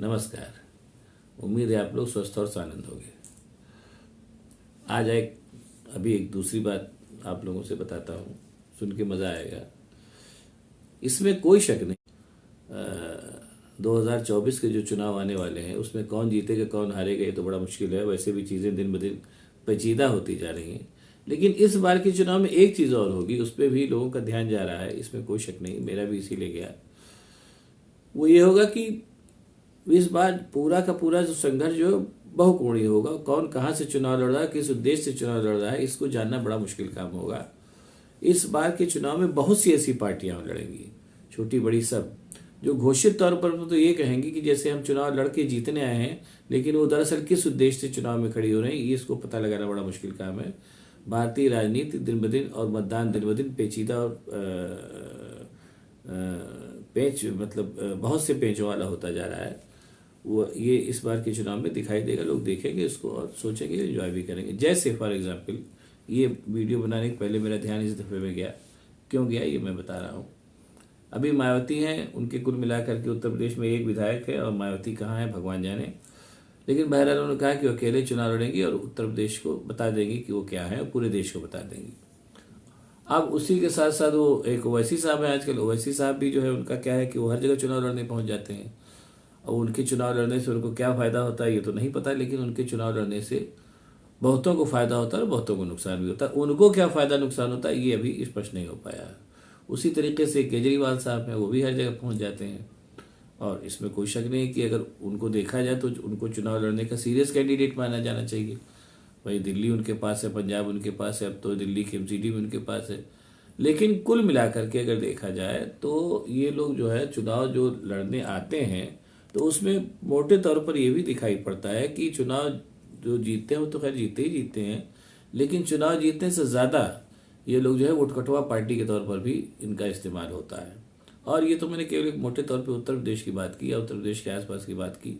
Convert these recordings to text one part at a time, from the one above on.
नमस्कार। उम्मीद है आप लोग स्वस्थ और आनंद होंगे। आज अभी एक दूसरी बात आप लोगों से बताता हूँ, सुन के मज़ा आएगा। इसमें कोई शक नहीं 2024 के जो चुनाव आने वाले हैं उसमें कौन जीतेगा कौन हारेगा ये तो बड़ा मुश्किल है। वैसे भी चीज़ें दिन ब दिन पेचीदा होती जा रही हैं, लेकिन इस बार के चुनाव में एक चीज़ और होगी, उस पर भी लोगों का ध्यान जा रहा है। इसमें कोई शक नहीं, मेरा भी इसीलिए गया। वो ये होगा कि इस बार पूरा का पूरा जो संघर्ष जो बहुकोणीय होगा। कौन कहाँ से चुनाव लड़ रहा है, किस उद्देश्य से चुनाव लड़ रहा है, इसको जानना बड़ा मुश्किल काम होगा। इस बार के चुनाव में बहुत सी ऐसी पार्टियां लड़ेंगी, छोटी बड़ी सब, जो घोषित तौर पर तो ये कहेंगी कि जैसे हम चुनाव लड़के जीतने आए हैं, लेकिन वो दरअसल किस उद्देश्य से चुनाव में खड़ी हो रही है, ये इसको पता लगाना बड़ा मुश्किल काम है। भारतीय राजनीति दिन ब दिन और मतदान दिन ब दिन पेचीदा और पेच मतलब बहुत से पेचों वाला होता जा रहा है। वो ये इस बार के चुनाव में दिखाई देगा। लोग देखेंगे इसको और सोचेंगे, एंजॉय भी करेंगे। जैसे फॉर एग्जांपल ये वीडियो बनाने के पहले मेरा ध्यान इस दफ़े में गया। क्यों गया ये मैं बता रहा हूँ। अभी मायावती हैं, उनके कुल मिलाकर के उत्तर प्रदेश में एक विधायक है और मायावती कहाँ है भगवान जाने। लेकिन बहरहाल उन्होंने कहा कि वो अकेले चुनाव लड़ेंगी और उत्तर प्रदेश को बता देंगी कि वो क्या है और पूरे देश को बता देंगी। अब उसी के साथ साथ वो एक ओवैसी साहब है। आजकल ओवैसी साहब भी जो है, उनका क्या है कि वो हर जगह चुनाव लड़ने पहुंच जाते हैं। और उनके चुनाव लड़ने से उनको क्या फ़ायदा होता है ये तो नहीं पता, लेकिन उनके चुनाव लड़ने से बहुतों को फ़ायदा होता है और बहुतों को नुकसान भी होता है। उनको क्या फ़ायदा नुकसान होता है ये अभी स्पष्ट नहीं हो पाया है। उसी तरीके से केजरीवाल साहब हैं, वो भी हर जगह पहुंच जाते हैं। और इसमें कोई शक नहीं कि अगर उनको देखा जाए तो उनको चुनाव लड़ने का सीरियस कैंडिडेट माना जाना चाहिए। भाई दिल्ली उनके पास है, पंजाब उनके पास है, अब तो दिल्ली की एमसीडी भी उनके पास है। लेकिन कुल मिलाकर के अगर देखा जाए तो ये लोग जो है चुनाव जो लड़ने आते हैं तो उसमें मोटे तौर पर ये भी दिखाई पड़ता है कि चुनाव जो जीतते हैं वो तो खैर जीते ही जीतते हैं, लेकिन चुनाव जीतने से ज़्यादा ये लोग जो है वोटकटवा पार्टी के तौर पर भी इनका इस्तेमाल होता है। और ये तो मैंने केवल एक मोटे तौर पे उत्तर प्रदेश की बात की या उत्तर प्रदेश के आसपास की बात की।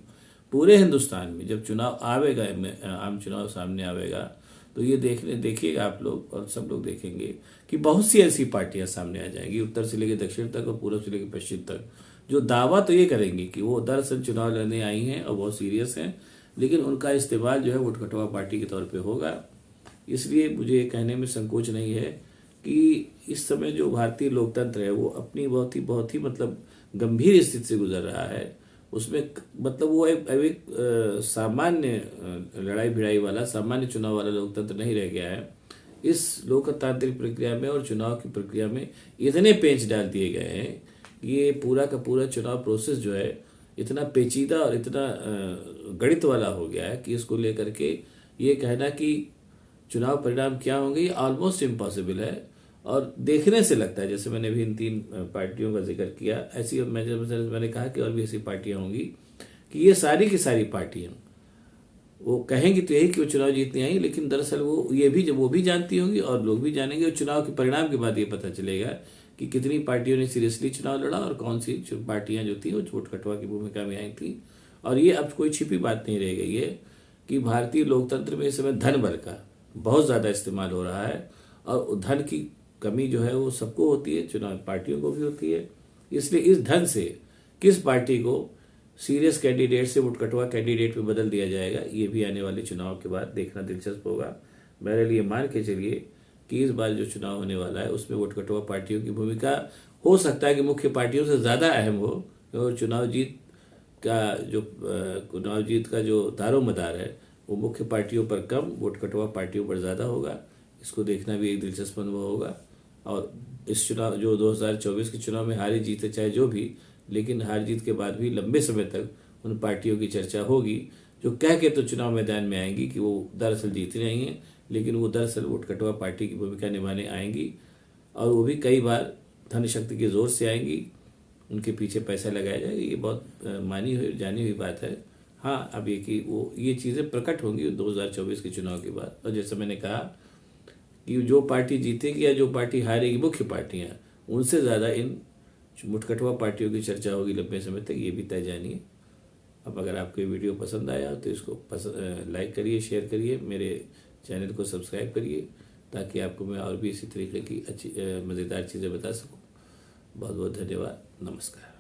पूरे हिंदुस्तान में जब चुनाव आवेगा, आम चुनाव सामने आवेगा, तो ये देखिएगा आप लोग और सब लोग देखेंगे कि बहुत सी ऐसी पार्टियां सामने आ जाएंगी, उत्तर से लेकर दक्षिण तक और पूर्व से लेकर पश्चिम तक, जो दावा तो ये करेंगी कि वो दरअसल चुनाव लड़ने आई हैं और बहुत सीरियस हैं, लेकिन उनका इस्तेमाल जो है वोटकटवा पार्टी के तौर पे होगा। इसलिए मुझे ये कहने में संकोच नहीं है कि इस समय जो भारतीय लोकतंत्र है वो अपनी बहुत ही मतलब गंभीर स्थिति से गुजर रहा है। उसमें मतलब वो एक सामान्य लड़ाई भिड़ाई वाला सामान्य चुनाव वाला लोकतंत्र नहीं रह गया है। इस लोकतांत्रिक प्रक्रिया में और चुनाव की प्रक्रिया में इतने पेंच डाल दिए गए हैं, ये पूरा का पूरा चुनाव प्रोसेस जो है इतना पेचीदा और इतना गणित वाला हो गया है कि इसको लेकर के ये कहना कि चुनाव परिणाम क्या होंगे ये ऑलमोस्ट इम्पॉसिबल है। और देखने से लगता है, जैसे मैंने भी इन तीन पार्टियों का जिक्र किया, ऐसी मैंने कहा कि और भी ऐसी पार्टियां होंगी कि ये सारी की सारी पार्टियां वो कहेंगी तो यही कि वो चुनाव जीतने आई, लेकिन दरअसल वो भी जानती होंगी और लोग भी जानेंगे। और चुनाव के परिणाम के बाद ये पता चलेगा कि कितनी पार्टियों ने सीरियसली चुनाव लड़ा और कौन सी पार्टियां जो थी वो वोटकटवा की भूमिका में आई थी। और ये अब कोई छिपी बात नहीं रह गई है कि भारतीय लोकतंत्र में इस समय धन बल का बहुत ज़्यादा इस्तेमाल हो रहा है और धन की कमी जो है वो सबको होती है, चुनाव पार्टियों को भी होती है। इसलिए इस धन से किस पार्टी को सीरियस कैंडिडेट से वोटकटवा कैंडिडेट में बदल दिया जाएगा, ये भी आने वाले चुनाव के बाद देखना दिलचस्प होगा। मेरे लिए मान के चलिए कि इस बार जो चुनाव होने वाला है उसमें वोटकटवा पार्टियों की भूमिका हो सकता है कि मुख्य पार्टियों से ज़्यादा अहम हो, और चुनाव जीत का जो दारोमदार है वो मुख्य पार्टियों पर कम, वोटकटवा पार्टियों पर ज़्यादा होगा। इसको देखना भी एक दिलचस्प अनुभव होगा। और इस चुनाव जो 2024 के चुनाव में हारे जीते चाहे जो भी, लेकिन हार जीत के बाद भी लंबे समय तक उन पार्टियों की चर्चा होगी जो कह के तो चुनाव मैदान में आएंगी कि वो दरअसल जीतने आई हैं, लेकिन वो दरअसल वोटकटवा पार्टी की भूमिका निभाने आएंगी। और वो भी कई बार धन शक्ति के जोर से आएंगी, उनके पीछे पैसा लगाया जाएगा। ये बहुत मानी हुई जानी हुई बात है। हाँ, अब ये चीज़ें प्रकट होंगी 2024 के चुनाव के बाद। और जैसे मैंने कहा कि जो पार्टी जीतेगी या जो पार्टी हारेगी, मुख्य पार्टियां, उनसे ज़्यादा इन वोटकटवा पार्टियों की चर्चा होगी लंबे समय तक, ये भी तय जानिए। अब अगर आपको ये वीडियो पसंद आया तो इसको लाइक करिए, शेयर करिए, मेरे चैनल को सब्सक्राइब करिए ताकि आपको मैं और भी इसी तरीके की अच्छी मज़ेदार चीज़ें बता सकूं। बहुत बहुत धन्यवाद। नमस्कार।